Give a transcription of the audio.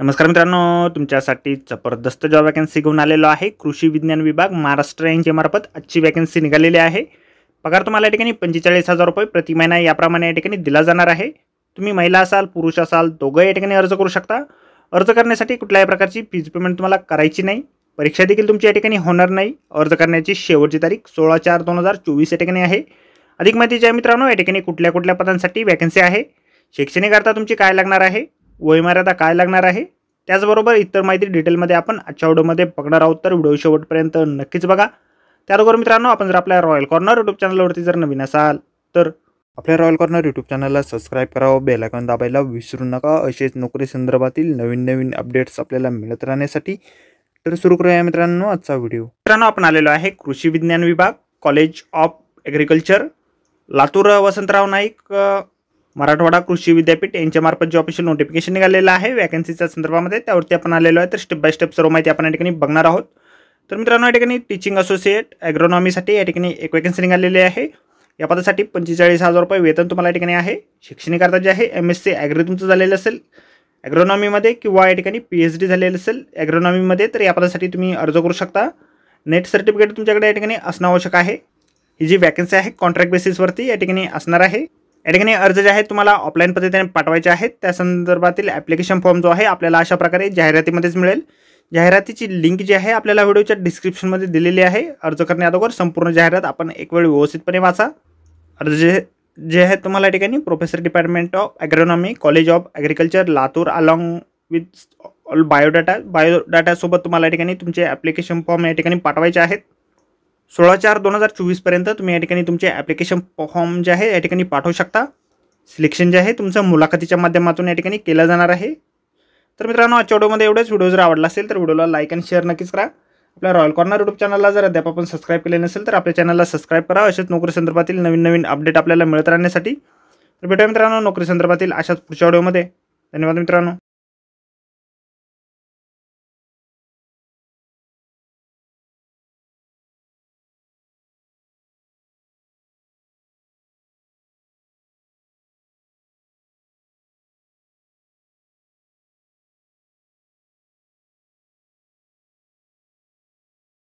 नमस्कार मित्रांनो, तुमच्यासाठी जबरदस्त जॉब वॅकन्सी घेऊन आलेलो आहे। कृषी विज्ञान विभाग महाराष्ट्र यांच्या मार्फत आजची वॅकन्सी निघालेली आहे। पगार तुम्हाला या ठिकाणी 45,000 रुपये प्रति महिना याप्रमाणे या ठिकाणी दिला जाणार आहे। तुम्ही महिला असाल पुरुष असाल दोघे या ठिकाणी अर्ज करू शकता। अर्ज करण्यासाठी कुठल्याही प्रकारची फीज पेमेंट तुम्हाला करायची नाही। परीक्षा देखील तुमची या ठिकाणी होणार नाही। अर्ज करण्याची शेवटची तारीख 16/4/2024 या ठिकाणी आहे। अधिक माहिती आहे मित्रांनो, या ठिकाणी कुठल्या पदांसाठी वॅकन्सी आहे, शैक्षणिक अर्हता तुमची काय लागणार आहे, वयमर्यादा काय लागणार आहे, त्याचबरोबर इतर माहिती डिटेलमध्ये आपण आजच्या व्हिडिओमध्ये बघणार आहोत। तर व्हिडिओ शेवटपर्यंत नक्कीच बघा। त्याचबरोबर मित्रांनो, आपण जर आपल्या रॉयल कॉर्नर यूट्यूब चॅनलवरती जर नवीन असाल तर आपल्या रॉयल कॉर्नर यूट्यूब चॅनलला सबस्क्राईब करावं, बेल आयकॉन दाबायला विसरू नका। असेच नोकरी संदर्भातील नवीन अपडेट्स आपल्याला मिळत राहण्यासाठी। तर सुरू करूया मित्रांनो आजचा व्हिडिओ। मित्रांनो, आपण आलेलो आहे कृषी विज्ञान विभाग, college of agriculture, Latur, Vasantrao Naik Marathwada कृषी विद्यापीठ यांच्या मार्फत जे ऑफिशियल नोटिफिकेशन निघालेलं आहे वॅकन्सीच्या संदर्भामध्ये, त्यावरती आपण आलेलो आहे। तर स्टेप बाय स्टेप सर्व माहिती आपण या ठिकाणी बघणार आहोत। तर मित्रांनो, या ठिकाणी टीचिंग असोसिएट ॲग्रोनॉमीसाठी या ठिकाणी एक वॅकन्सी निघालेली आहे। या पदासाठी 45,000 रुपये वेतन तुम्हाला या ठिकाणी आहे। शैक्षणिक अर्हता जे आहे MSc ॲग्री तुमचं झालेलं असेल ॲग्रोनॉमीमध्ये, किंवा या ठिकाणी PhD झालेलं असेल ॲग्रोनॉमीमध्ये, तर या पदासाठी तुम्ही अर्ज करू शकता। नेट सर्टिफिकेट तुमच्याकडे या ठिकाणी असणं आवश्यक आहे। ही जी वॅकन्सी आहे कॉन्ट्रॅक्ट बेसिसवरती या ठिकाणी असणार आहे। या ठिकाणी अर्ज जे आहे तुम्हाला ऑफलाईन पद्धतीने पाठवायचे आहेत। त्या संदर्भातील ॲप्लिकेशन फॉर्म जो आहे आपल्याला अशा प्रकारे जाहिरातीमध्येच मिळेल। जाहिरातीची लिंक जी आहे आपल्याला व्हिडिओच्या डिस्क्रिप्शनमध्ये दिलेली आहे। अर्ज करण्याअगोदर संपूर्ण जाहिरात आपण एक वेळ व्यवस्थितपणे वाचा। अर्ज जे आहे तुम्हाला या ठिकाणी professor department of agronomy, college of agriculture, Latur, along with all बायोडाटासोबत तुम्हाला या ठिकाणी तुमचे ॲप्लिकेशन फॉर्म या ठिकाणी पाठवायचे आहेत। 16/4/2024 पर्यंत तुम्ही या ठिकाणी तुमचे ॲप्लिकेशन फॉर्म जे आहे या ठिकाणी पाठवू शकता। सिलेक्शन जे आहे तुमचं मुलाखतीच्या माध्यमातून या ठिकाणी केलं जाणार आहे। तर मित्रांनो, आजच्या व्हिडिओमध्ये एवढंच। व्हिडिओ जर आवडला असेल तर व्हिडिओला लाईक आणि शेअर नक्कीच करा। आपल्या रॉयल कॉर्नर यूट्यूब चॅनलला जर अद्याप आपण सबस्क्राईब केले नसेल तर आपल्या चॅनलला सबस्क्राईब करा। अशाच नोकरी संदर्भातील नवीन अपडेट आपल्याला मिळत राहण्यासाठी। तर भेटूया मित्रांनो नोकरी संदर्भातील अशाच पुढच्या व्हिडिओमध्ये। धन्यवाद मित्रांनो।